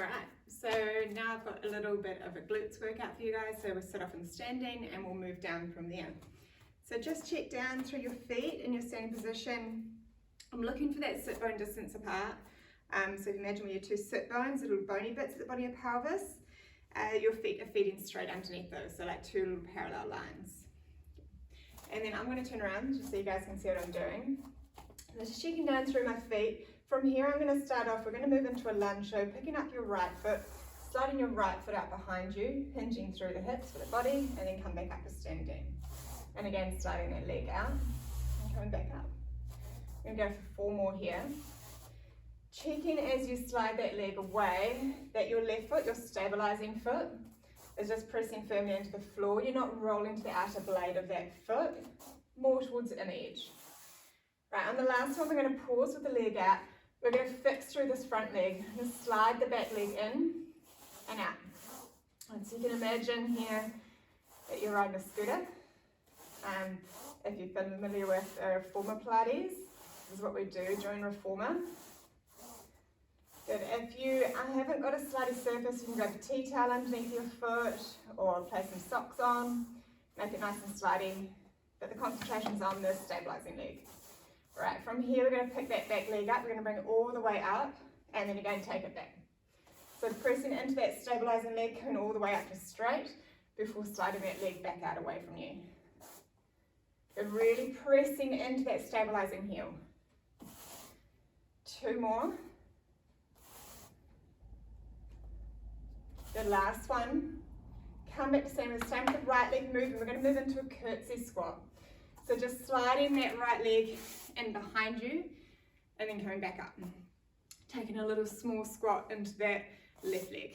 Alright, so now I've got a little bit of a glutes workout for you guys. So we'll sit off in standing and we'll move down from there. So just check down through your feet in your standing position. I'm looking for that sit bone distance apart. So if you imagine with your two sit bones, little bony bits at the bottom of your pelvis, your feet are feeding straight underneath those, so like two little parallel lines. And then I'm going to turn around just so you guys can see what I'm doing. So just checking down through my feet. From here I'm going to start off, we're going to move into a lunge, so picking up your right foot, sliding your right foot out behind you, hinging through the hips for the body, and then come back up to standing. And again, sliding that leg out, and coming back up. We're going to go for 4 more here. Checking as you slide that leg away, that your left foot, your stabilizing foot, is just pressing firmly into the floor. You're not rolling to the outer blade of that foot, more towards an edge. Right, on the last one, we're going to pause with the leg out. We're going to fix through this front leg and slide the back leg in and out. And so you can imagine here that you're riding a scooter. If you've been familiar with Reformer Pilates, this is what we do during Reformer. Good. If you haven't got a slidey surface, you can grab a tea towel underneath your foot or place some socks on, make it nice and slidey, but the concentration's on the stabilizing leg. Right, from here we're going to pick that back leg up, we're going to bring it all the way up, and then again take it back. So pressing into that stabilizing leg, coming all the way up to straight, before sliding that leg back out away from you. So really pressing into that stabilizing heel. 2 more. The last one. Come back to same with the right leg movement. We're going to move into a curtsy squat. So just sliding that right leg in behind you and then coming back up. Taking a little small squat into that left leg.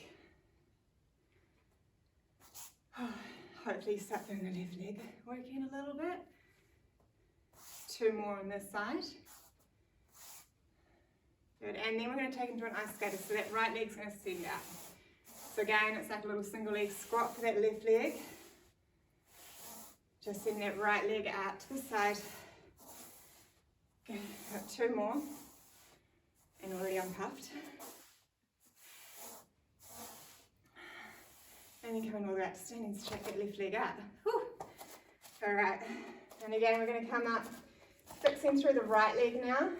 Hopefully you start feeling the left leg working a little bit. 2 more on this side. Good, and then we're going to take into an ice skater, so that right leg's going to send out. So again, it's like a little single leg squat for that left leg. Just send that right leg out to the side. Okay, got 2 more, and already unpuffed. And then coming all the way up to standing, stretch that left leg out. Whew. All right, and again, we're going to come up, fixing through the right leg now.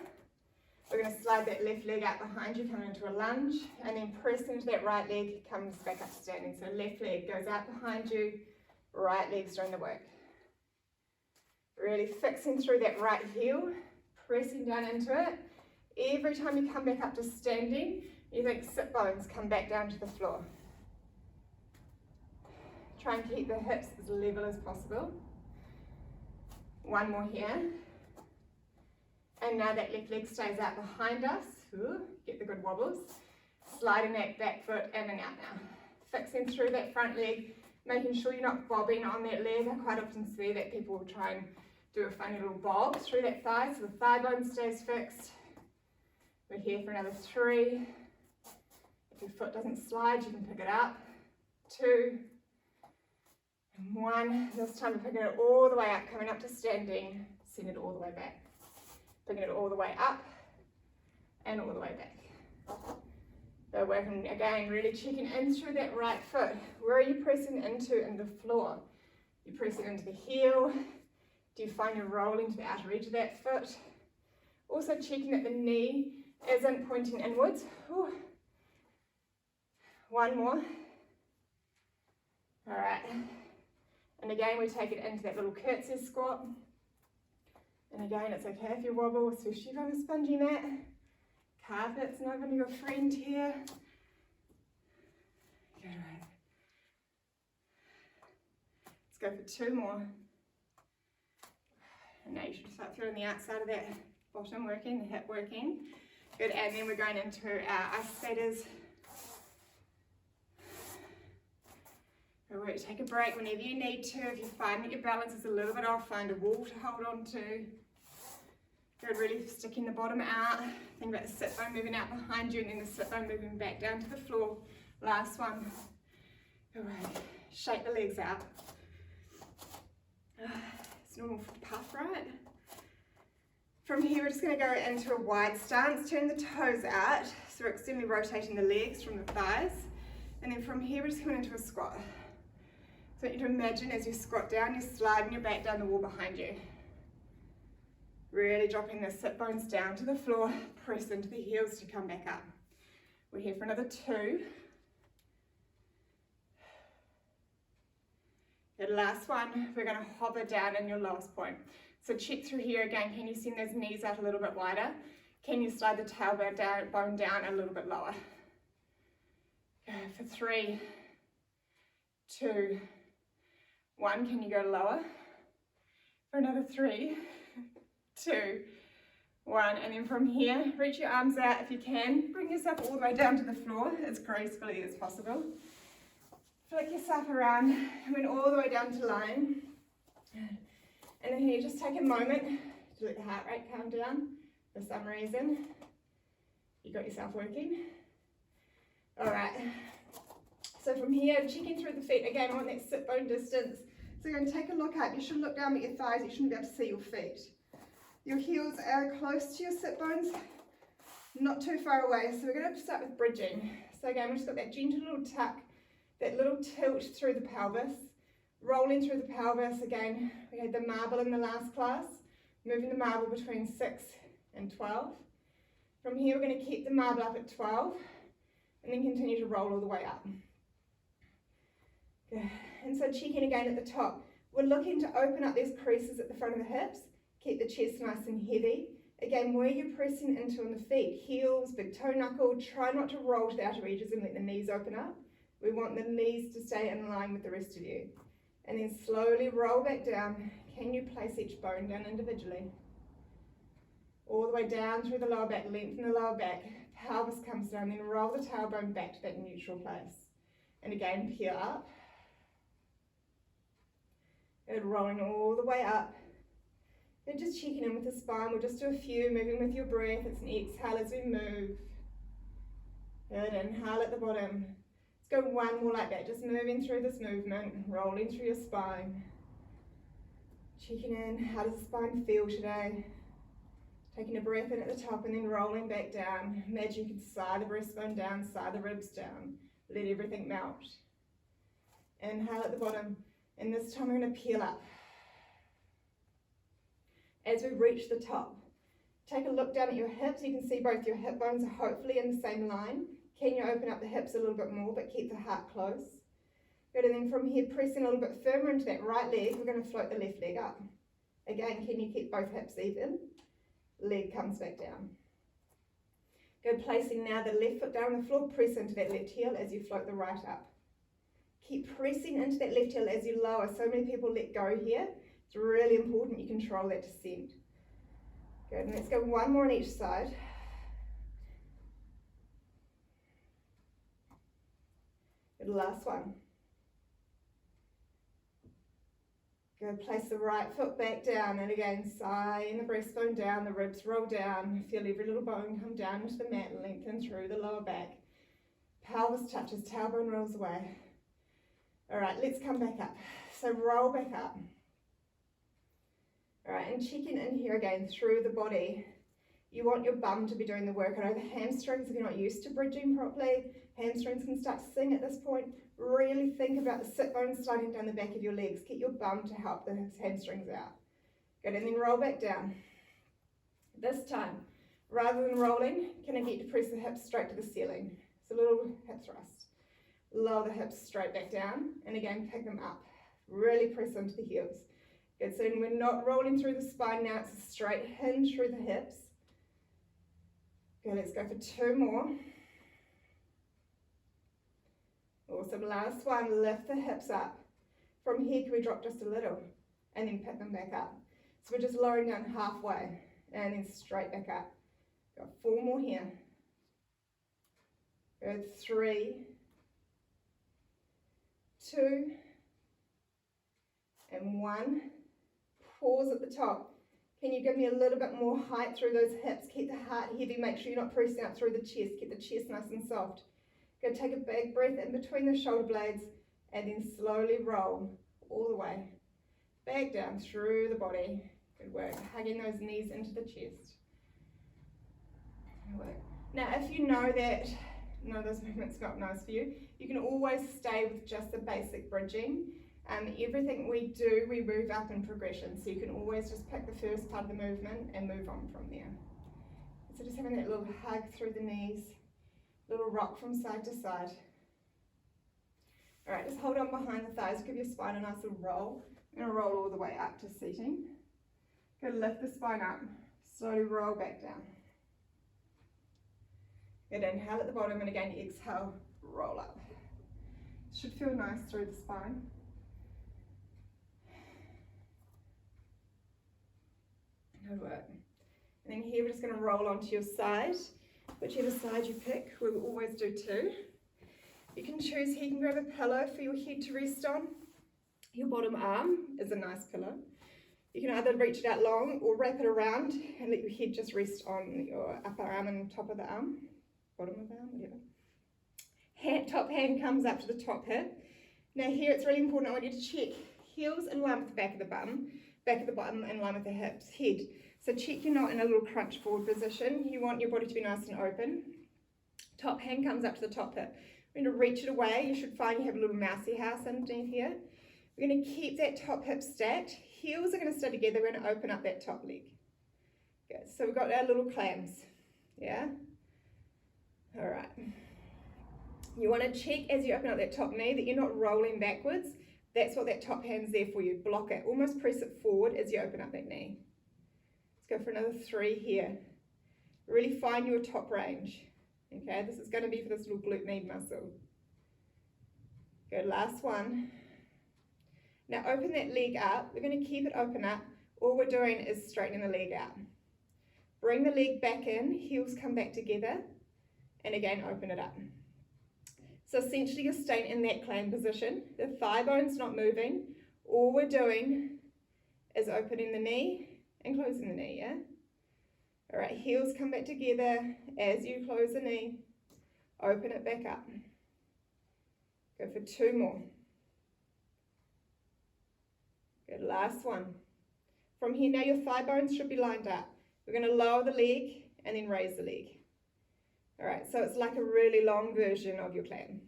We're going to slide that left leg out behind you, coming into a lunge, and then press into that right leg, comes back up to standing. So left leg goes out behind you, right leg's doing the work. Really fixing through that right heel, pressing down into it. Every time you come back up to standing, you think sit bones come back down to the floor. Try and keep the hips as level as possible. 1 more here. And now that left leg stays out behind us. Ooh, get the good wobbles. Sliding that back foot in and out now. Fixing through that front leg, making sure you're not bobbing on that leg. I quite often see that people will try and do a funny little bob through that thigh, so the thigh bone stays fixed. We're here for another 3. If your foot doesn't slide, you can pick it up. 2. And 1. This time we're picking it all the way up, coming up to standing. Send it all the way back. Picking it all the way up and all the way back. So working again, really checking in through that right foot. Where are you pressing into in the floor? You're pressing into the heel. Do you find you're rolling to the outer edge of that foot? Also checking that the knee isn't pointing inwards. Ooh. 1 more. All right. And again, we take it into that little curtsy squat. And again, it's okay if you wobble, especially if I'm a spongy mat. Carpet's not going to be your friend here. Good, right. Let's go for 2 more. And now you should start feeling the outside of that bottom working, the hip working. Good, and then we're going into our ice skaters. Alright, take a break whenever you need to. If you find that your balance is a little bit off, find a wall to hold on to. Good, really sticking the bottom out. Think about the sit bone moving out behind you and then the sit bone moving back down to the floor. Last one. Alright, shake the legs out. It's normal puff, right? From here, we're just going to go into a wide stance, turn the toes out, so we're externally rotating the legs from the thighs, and then from here, we're just coming into a squat. So I want you to imagine as you squat down, you're sliding your back down the wall behind you. Really dropping the sit bones down to the floor, press into the heels to come back up. We're here for another 2. The last one, we're going to hover down in your lowest point. So check through here again, can you send those knees out a little bit wider? Can you slide the tailbone down a little bit lower? For 3, 2, 1, can you go lower? For another 3, 2, 1, and then from here, reach your arms out if you can. Bring yourself all the way down to the floor as gracefully as possible. Flick yourself around and then all the way down to line. And then here, just take a moment to let the heart rate calm down. For some reason, you got yourself working. All right. So from here, checking through the feet. Again, I want that sit bone distance. So you're going to take a look up. You should look down at your thighs. You shouldn't be able to see your feet. Your heels are close to your sit bones, not too far away. So we're going to start with bridging. So again, we've just got that gentle little tuck, that little tilt through the pelvis. Rolling through the pelvis. Again, we had the marble in the last class, moving the marble between 6 and 12. From here, we're going to keep the marble up at 12 and then continue to roll all the way up. Good. And so checking again at the top, we're looking to open up these creases at the front of the hips, keep the chest nice and heavy. Again, where you're pressing into on the feet, heels, big toe knuckle, try not to roll to the outer edges and let the knees open up. We want the knees to stay in line with the rest of you. And then slowly roll back down. Can you place each bone down individually? All the way down through the lower back, lengthen the lower back, pelvis comes down, then roll the tailbone back to that neutral place. And again, peel up. And rolling all the way up. And just checking in with the spine. We'll just do a few, moving with your breath. It's an exhale as we move. Good, inhale at the bottom. Let's go one more like that, just moving through this movement, rolling through your spine. Checking in, how does the spine feel today? Taking a breath in at the top and then rolling back down. Imagine you can sigh the breastbone down, sigh the ribs down. Let everything melt. Inhale at the bottom, and this time we're going to peel up. As we reach the top, take a look down at your hips. You can see both your hip bones are hopefully in the same line. Can you open up the hips a little bit more, but keep the heart close? Good, and then from here, pressing a little bit firmer into that right leg, we're going to float the left leg up. Again, can you keep both hips even? Leg comes back down. Good, placing now the left foot down on the floor, press into that left heel as you float the right up. Keep pressing into that left heel as you lower. So many people let go here. It's really important you control that descent. Good, and let's go one more on each side. Good, last one. Good, place the right foot back down, and again, sigh in the breastbone down, the ribs roll down, feel every little bone come down into the mat, lengthen through the lower back. Pelvis touches, tailbone rolls away. All right, let's come back up. So roll back up. All right, and checking in here again through the body. You want your bum to be doing the work. I know the hamstrings, if you're not used to bridging properly, hamstrings can start to sing at this point. Really think about the sit bones sliding down the back of your legs. Get your bum to help the hamstrings out. Good, and then roll back down. This time, rather than rolling, can I get you to press the hips straight to the ceiling? So a little hip thrust. Lower the hips straight back down, and again, pick them up. Really press into the heels. Good, so we're not rolling through the spine now, it's a straight hinge through the hips. Good, let's go for 2 more. Awesome, last one, lift the hips up. From here, can we drop just a little? And then pick them back up. So we're just lowering down halfway, and then straight back up. Got 4 more here. Good, 3, 2, and 1. Pause at the top. Can you give me a little bit more height through those hips? Keep the heart heavy. Make sure you're not pressing out through the chest. Keep the chest nice and soft. Go take a big breath in between the shoulder blades and then slowly roll all the way. Back down through the body. Good work. Hugging those knees into the chest. Good work. Now, if you know that none of those movements not nice for you, you can always stay with just the basic bridging. Everything we do, we move up in progression. So you can always just pick the first part of the movement and move on from there. So just having that little hug through the knees, little rock from side to side. All right, just hold on behind the thighs, give your spine a nice little roll. I'm going to roll all the way up to seating. Go lift the spine up, slowly roll back down. Good, inhale at the bottom, and again exhale, roll up. Should feel nice through the spine. Good work. And then here we're just going to roll onto your side. Whichever side you pick, we'll always do two. You can choose here, you can grab a pillow for your head to rest on. Your bottom arm is a nice pillow. You can either reach it out long or wrap it around and let your head just rest on your upper arm and top of the arm. Bottom of the arm, whatever. Top hand comes up to the top hip. Now here it's really important, I want you to check heels in line with the back of the bottom in line with the hips, head. So check you're not in a little crunch forward position. You want your body to be nice and open. Top hand comes up to the top hip. We're going to reach it away. You should find you have a little mousy house underneath here. We're going to keep that top hip stacked. Heels are going to stay together. We're going to open up that top leg. Good. So we've got our little clams. Yeah? All right. You want to check as you open up that top knee that you're not rolling backwards. That's what that top hand's there for you. Block it. Almost press it forward as you open up that knee. Let's go for another 3 here. Really find your top range. Okay, this is going to be for this little glute med muscle. Good, last one. Now open that leg up. We're going to keep it open up. All we're doing is straightening the leg out. Bring the leg back in, heels come back together, and again open it up. So essentially you're staying in that clam position. The thigh bone's not moving. All we're doing is opening the knee and closing the knee, yeah? All right, heels come back together as you close the knee. Open it back up. Go for 2 more. Good, last one. From here now your thigh bones should be lined up. We're going to lower the leg and then raise the leg. All right, so it's like a really long version of your clam.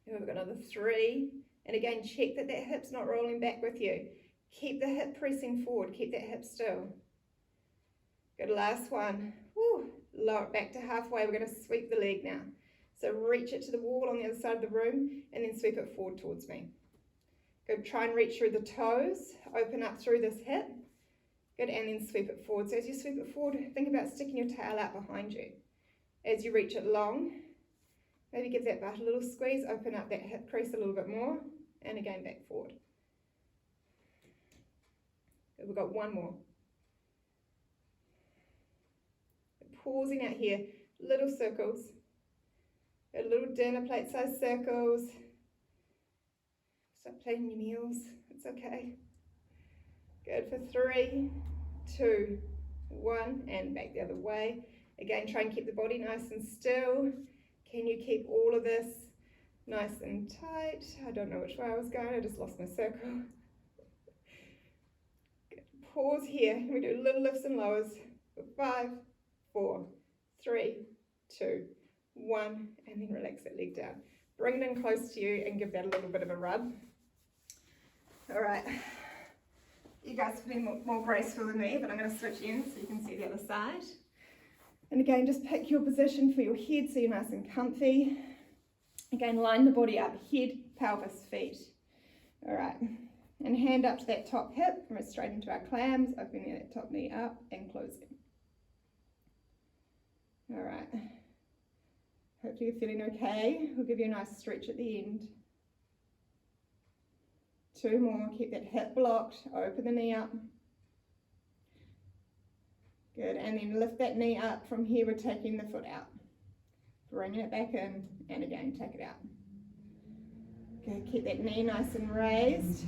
Now we've got another 3. And again, check that that hip's not rolling back with you. Keep the hip pressing forward. Keep that hip still. Good, last one. Woo. Lower it back to halfway. We're going to sweep the leg now. So reach it to the wall on the other side of the room and then sweep it forward towards me. Good, try and reach through the toes. Open up through this hip. Good, and then sweep it forward. So as you sweep it forward, think about sticking your tail out behind you. As you reach it long, maybe give that butt a little squeeze. Open up that hip crease a little bit more. And again, back forward. Good, we've got 1 more. Pausing out here, little circles. A little dinner plate size circles. Stop plating your meals, it's okay. Good, for 3, 2, 1, and back the other way. Again, try and keep the body nice and still. Can you keep all of this nice and tight? I don't know which way I was going, I just lost my circle. Good. Pause here, we do little lifts and lowers. 5, 4, 3, 2, 1, and then relax that leg down. Bring it in close to you and give that a little bit of a rub. All right, you guys are being more graceful than me, but I'm going to switch in so you can see the other side. And again, just pick your position for your head so you're nice and comfy. Again, line the body up, head, pelvis, feet. All right, and hand up to that top hip, and we're straight into our clams, opening that top knee up and closing. All right, hopefully you're feeling okay. We'll give you a nice stretch at the end. 2 more, keep that hip blocked, open the knee up. Good, and then lift that knee up. From here we're taking the foot out. Bringing it back in, and again, take it out. Good, keep that knee nice and raised.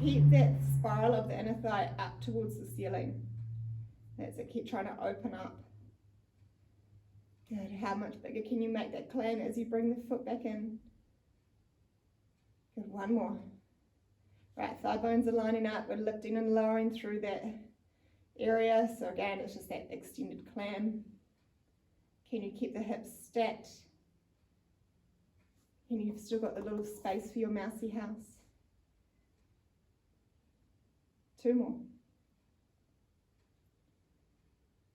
Keep that spiral of the inner thigh up towards the ceiling. That's it, keep trying to open up. Good, how much bigger can you make that clam as you bring the foot back in? Good, 1 more. Right, thigh bones are lining up, we're lifting and lowering through that area. So again, it's just that extended clam. Can you keep the hips stacked? And you've still got the little space for your mousy house. 2 more.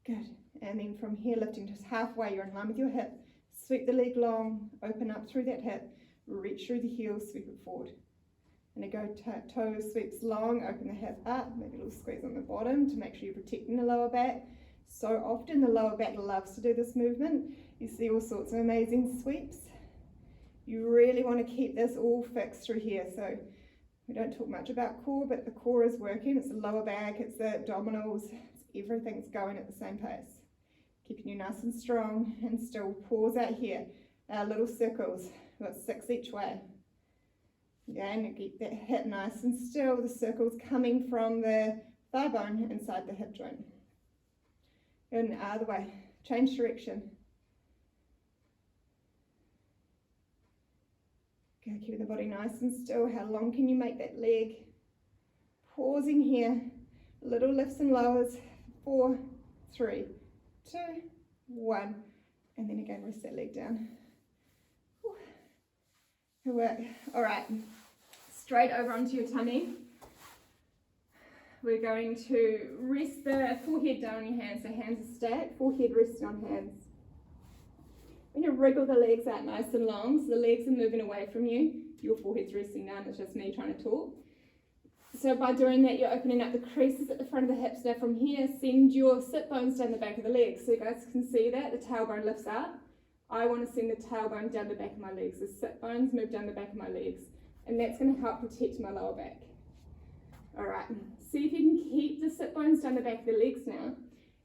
Good. And then from here, lifting just halfway, you're in line with your hip. Sweep the leg long, open up through that hip, reach through the heels, sweep it forward. And go toes sweeps long, open the hip up, maybe a little squeeze on the bottom to make sure you're protecting the lower back. So often the lower back loves to do this movement. You see all sorts of amazing sweeps. You really want to keep this all fixed through here. So we don't talk much about core, but the core is working. It's the lower back, it's the abdominals, it's everything's going at the same pace. Keeping you nice and strong and still. Pause out here. Our little circles, we've got 6 each way. Again, keep that hip nice and still. The circles coming from the thigh bone inside the hip joint. Good, and other way. Change direction. Good, keep the body nice and still. How long can you make that leg? Pausing here. Little lifts and lowers. 4, 3, 2, 1. And then again, rest that leg down. Good work. All right, straight over onto your tummy. We're going to rest the forehead down on your hands, so hands are stacked, forehead resting on hands. When you wriggle the legs out nice and long, so the legs are moving away from you, your forehead's resting down, it's just me trying to talk. So by doing that, you're opening up the creases at the front of the hips. Now from here, send your sit bones down the back of the legs, so you guys can see that, the tailbone lifts up. I want to send the tailbone down the back of my legs. The sit bones move down the back of my legs. And that's going to help protect my lower back. All right, see if you can keep the sit bones down the back of the legs now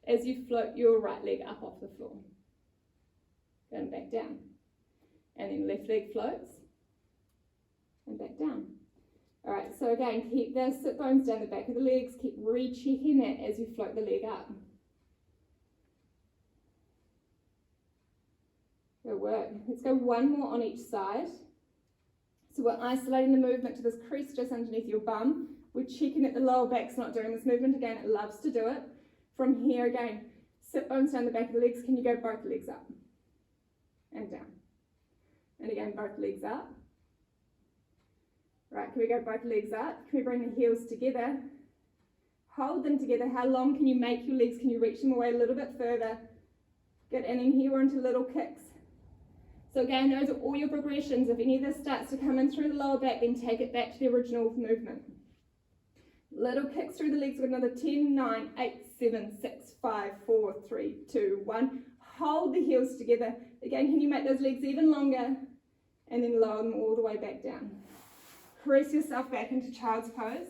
as you float your right leg up off the floor. And back down. And then left leg floats. And back down. All right, so again, keep the sit bones down the back of the legs. Keep rechecking that as you float the leg up. Good work. Let's go 1 more on each side. So we're isolating the movement to this crease just underneath your bum. We're checking that the lower back's not doing this movement. Again, it loves to do it. From here again, sit bones down the back of the legs. Can you go both legs up? And down. And again, both legs up. Right, can we go both legs up? Can we bring the heels together? Hold them together. How long can you make your legs? Can you reach them away a little bit further? Good, and then here we're into little kicks. So again, those are all your progressions. If any of this starts to come in through the lower back, then take it back to the original movement. Little kicks through the legs with another 10, 9, 8, 7, 6, 5, 4, 3, 2, 1. Hold the heels together. Again, can you make those legs even longer? And then lower them all the way back down. Press yourself back into child's pose.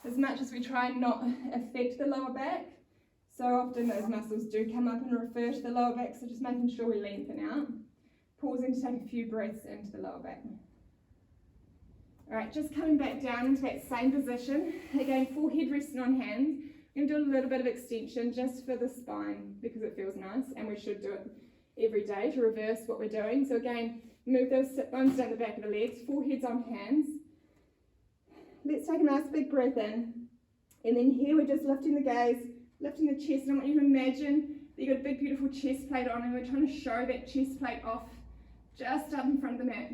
As much as we try and not affect the lower back, so often those muscles do come up and refer to the lower back, so just making sure we lengthen out. Pausing to take a few breaths into the lower back. All right, just coming back down into that same position. Again, forehead resting on hands. We're going to do a little bit of extension just for the spine because it feels nice, and we should do it every day to reverse what we're doing. So again, move those sit bones down the back of the legs, foreheads on hands. Let's take a nice big breath in. And then here we're just lifting the gaze, lifting the chest. And I want you to imagine that you've got a big, beautiful chest plate on, and we're trying to show that chest plate off just up in front of the mat.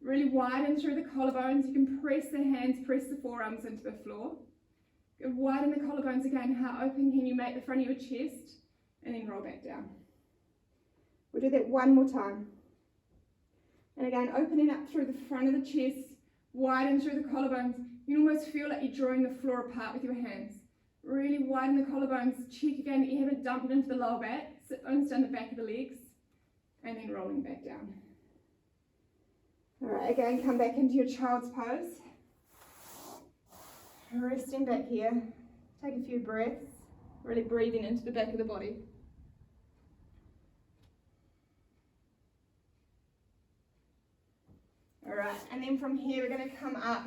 Really widen through the collarbones. You can press the hands, press the forearms into the floor. Good, widen the collarbones again. How open can you make the front of your chest? And then roll back down. We'll do that 1 more time. And again, opening up through the front of the chest, widen through the collarbones. You can almost feel like you're drawing the floor apart with your hands. Really widen the collarbones. Check again that you haven't dumped it into the lower back. Sit bones down the back of the legs. And then rolling back down. All right, again, come back into your child's pose. Resting back here. Take a few breaths. Really breathing into the back of the body. All right, and then from here we're going to come up.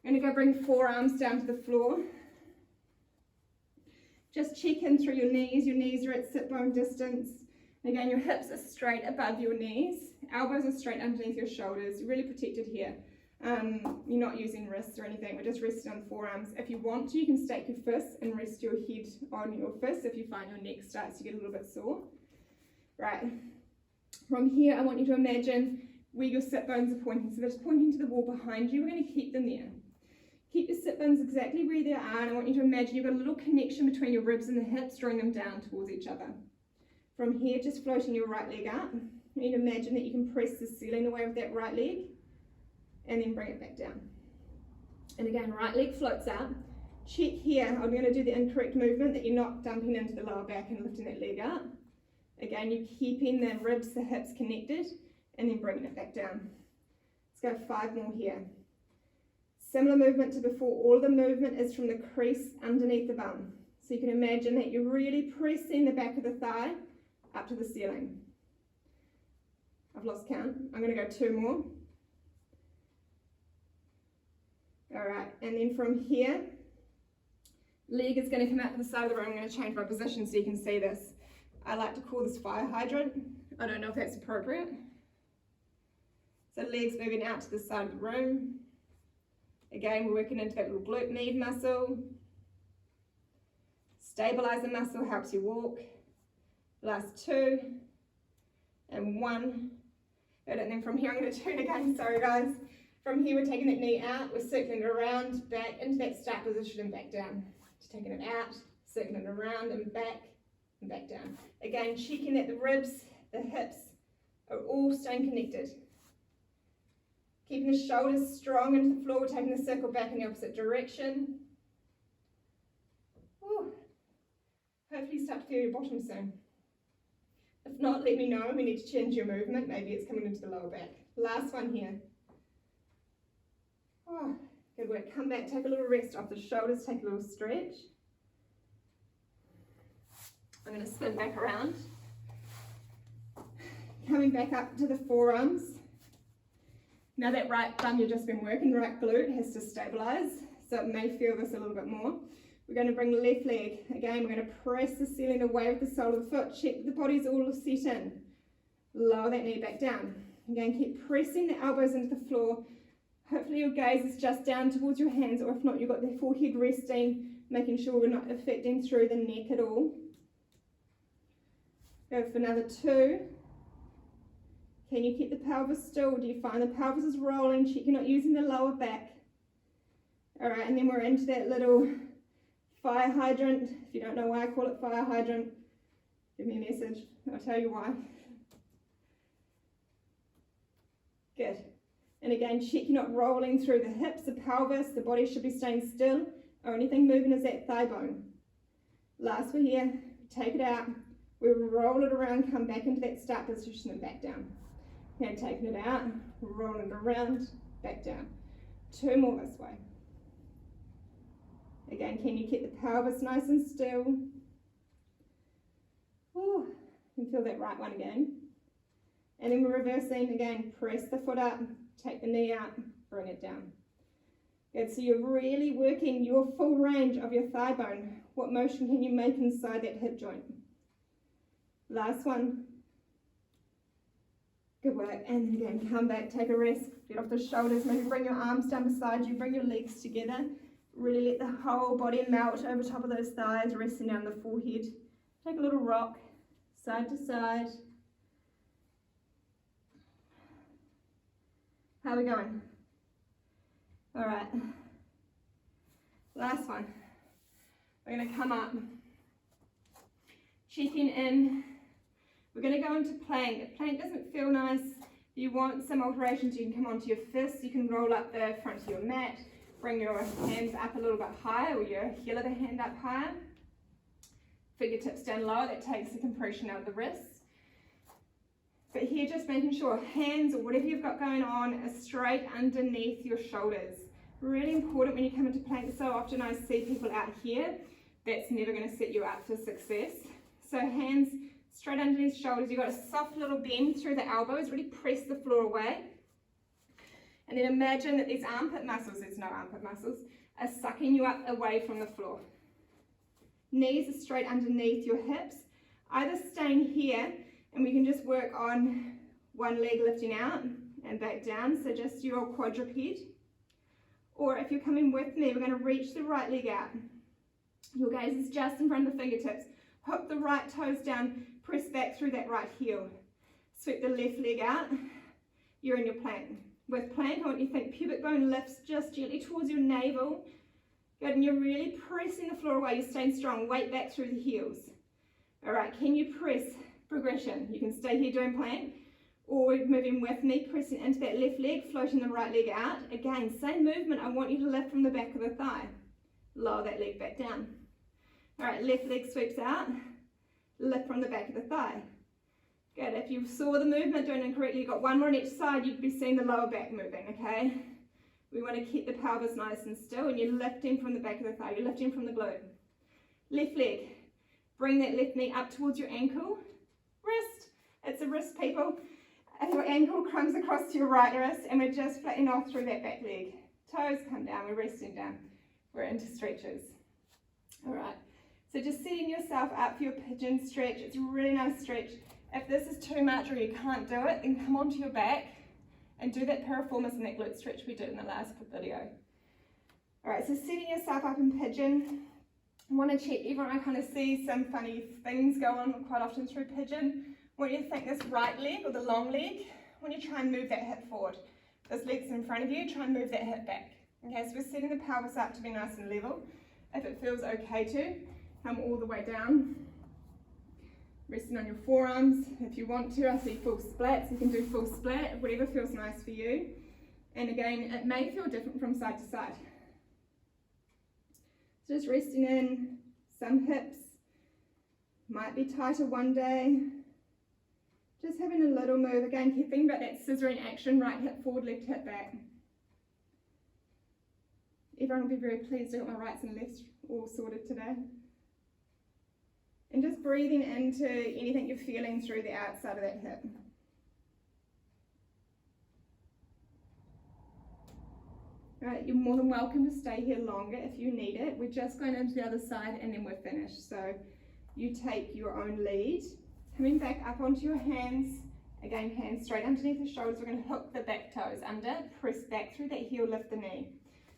We're going to go bring forearms down to the floor. Just check in through your knees are at sit bone distance. And again, your hips are straight above your knees. Elbows are straight underneath your shoulders. You're really protected here. You're not using wrists or anything, we're just resting on the forearms. If you want to, you can stack your fists and rest your head on your fists if you find your neck starts to get a little bit sore. Right, from here I want you to imagine where your sit bones are pointing. So they're just pointing to the wall behind you. We're going to keep them there. Keep your sit bones exactly where they are, and I want you to imagine you've got a little connection between your ribs and the hips, drawing them down towards each other. From here, just floating your right leg up. You need to imagine that you can press the ceiling away with that right leg, and then bring it back down. And again, right leg floats up. Check here, I'm going to do the incorrect movement, that you're not dumping into the lower back and lifting that leg up. Again, you're keeping the ribs, the hips connected, and then bringing it back down. Let's go 5 more here. Similar movement to before, all the movement is from the crease underneath the bum. So you can imagine that you're really pressing the back of the thigh up to the ceiling. I've lost count. I'm going to go 2 more. Alright, and then from here, leg is going to come out to the side of the room. I'm going to change my position so you can see this. I like to call this fire hydrant. I don't know if that's appropriate. So legs moving out to the side of the room. Again, we're working into that little glute med muscle. Stabilizer muscle helps you walk. Last 2 and 1. Good, and then from here I'm going to turn again, sorry guys. From here we're taking that knee out, we're circling it around, back into that start position and back down. Just taking it out, circling it around and back down. Again, checking that the ribs, the hips are all staying connected. Keeping the shoulders strong into the floor, taking the circle back in the opposite direction. Ooh. Hopefully you start to feel your bottom soon. If not, let me know, we need to change your movement, maybe it's coming into the lower back. Last one here. Oh, good work, come back, take a little rest off the shoulders, take a little stretch. I'm going to spin back around. Coming back up to the forearms. Now that right thumb you've just been working, right glute has to stabilize, so it may feel this a little bit more. We're going to bring the left leg. Again, we're going to press the ceiling away with the sole of the foot. Check the body's all set in. Lower that knee back down. Again, keep pressing the elbows into the floor. Hopefully your gaze is just down towards your hands, or if not, you've got the forehead resting, making sure we're not affecting through the neck at all. Go for another 2. Can you keep the pelvis still? Do you find the pelvis is rolling? Check you're not using the lower back. Alright, and then we're into that little fire hydrant. If you don't know why I call it fire hydrant, give me a message. I'll tell you why. Good. And again, check you're not rolling through the hips, the pelvis. The body should be staying still. Only thing moving is that thigh bone. Last one here. Take it out. We roll it around, come back into that start position and back down. Now taking it out, rolling it around, back down. 2 more this way. Again, can you keep the pelvis nice and still? Ooh, you can feel that right one again. And then we're reversing again, press the foot up, take the knee out, bring it down. Good, so you're really working your full range of your thigh bone. What motion can you make inside that hip joint? Last one. Good work, and then again, come back, take a rest, get off the shoulders, maybe bring your arms down beside you, bring your legs together. Really let the whole body melt over top of those thighs, resting down the forehead. Take a little rock, side to side. How are we going? All right, last one. We're going to come up, checking in. We're going to go into plank. If plank doesn't feel nice, if you want some alterations, you can come onto your fists. You can roll up the front of your mat, bring your hands up a little bit higher, or your heel of the hand up higher. Fingertips down lower, that takes the compression out of the wrists. But here, just making sure hands or whatever you've got going on are straight underneath your shoulders. Really important when you come into plank. So often I see people out here, that's never going to set you up for success. So hands straight underneath shoulders. You've got a soft little bend through the elbows, really press the floor away. And then imagine that these armpit muscles, there's no armpit muscles, are sucking you up away from the floor. Knees are straight underneath your hips, either staying here, and we can just work on one leg lifting out, and back down, so just your quadruped. Or if you're coming with me, we're going to reach the right leg out. Your gaze is just in front of the fingertips. Hook the right toes down, press back through that right heel. Sweep the left leg out. You're in your plank. With plank, I want you to think pubic bone lifts just gently towards your navel. Good, and you're really pressing the floor away. You're staying strong. Weight back through the heels. All right, can you press progression? You can stay here doing plank, or moving with me, pressing into that left leg, floating the right leg out. Again, same movement. I want you to lift from the back of the thigh. Lower that leg back down. All right, left leg sweeps out. Lift from the back of the thigh. Good, if you saw the movement doing it correctly, you've got one more on each side, you'd be seeing the lower back moving, okay? We want to keep the pelvis nice and still, and you're lifting from the back of the thigh, you're lifting from the glute. Left leg, bring that left knee up towards your ankle. Wrist, it's a wrist, people. If your ankle comes across to your right wrist, and we're just flattening off through that back leg. Toes come down, we're resting down. We're into stretches. All right, so just setting yourself up for your pigeon stretch. It's a really nice stretch. If this is too much or you can't do it, then come onto your back and do that piriformis and that glute stretch we did in the last video. All right, so setting yourself up in pigeon. I want to check everyone. I kind of see some funny things go on quite often through pigeon. I want you to think this right leg or the long leg. I want you to try and move that hip forward. This leg's in front of you, try and move that hip back. Okay, so we're setting the pelvis up to be nice and level. If it feels okay to, come all the way down. Resting on your forearms. If you want to, I see full splats. You can do full splat, whatever feels nice for you. And again, it may feel different from side to side. So just resting in, some hips might be tighter one day. Just having a little move. Again, keep thinking about that scissoring action, right hip forward, left hip back. Everyone will be very pleased I got my rights and lefts all sorted today. And just breathing into anything you're feeling through the outside of that hip. Right, you're more than welcome to stay here longer if you need it. We're just going into the other side and then we're finished. So you take your own lead. Coming back up onto your hands. Again, hands straight underneath the shoulders. We're going to hook the back toes under. Press back through that heel, lift the knee.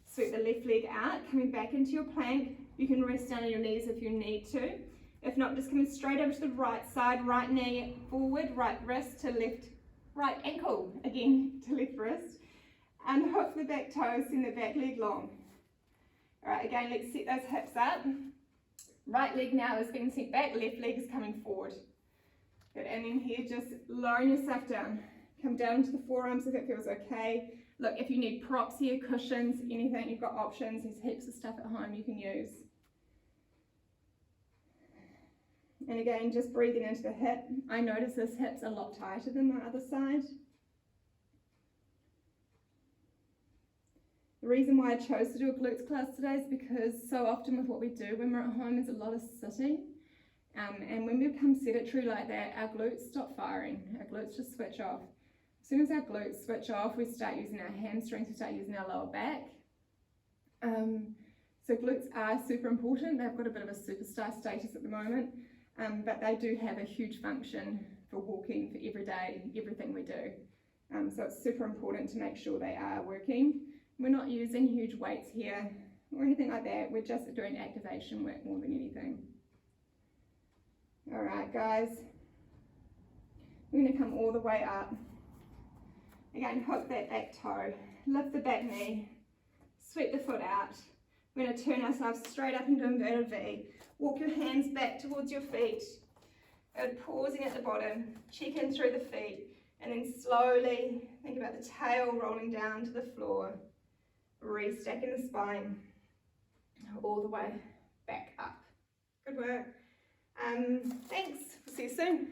Sweep the left leg out. Coming back into your plank. You can rest down on your knees if you need to. If not, just coming straight over to the right side, right knee forward, right wrist to left, right ankle again to left wrist. And hook the back toes, send the back leg long. All right, again, let's set those hips up. Right leg now is being sent back, left leg is coming forward. Good, and then here, just lowering yourself down. Come down to the forearms if it feels okay. Look, if you need props here, cushions, anything, you've got options. There's heaps of stuff at home you can use. And again, just breathing into the hip. I notice this hip's a lot tighter than the other side. The reason why I chose to do a glutes class today is because so often with what we do when we're at home is a lot of sitting. And when we become sedentary like that, our glutes stop firing. Our glutes just switch off. As soon as our glutes switch off, we start using our hamstrings, we start using our lower back. So glutes are super important. They've got a bit of a superstar status at the moment. But they do have a huge function for walking, for every day, everything we do. So it's super important to make sure they are working. We're not using huge weights here or anything like that. We're just doing activation work more than anything. All right, guys. We're going to come all the way up. Again, hook that back toe. Lift the back knee. Sweep the foot out. We're going to turn ourselves straight up into inverted V. Walk your hands back towards your feet. Pausing at the bottom, check in through the feet, and then slowly think about the tail rolling down to the floor. Restacking the spine all the way back up. Good work. Thanks. We'll see you soon.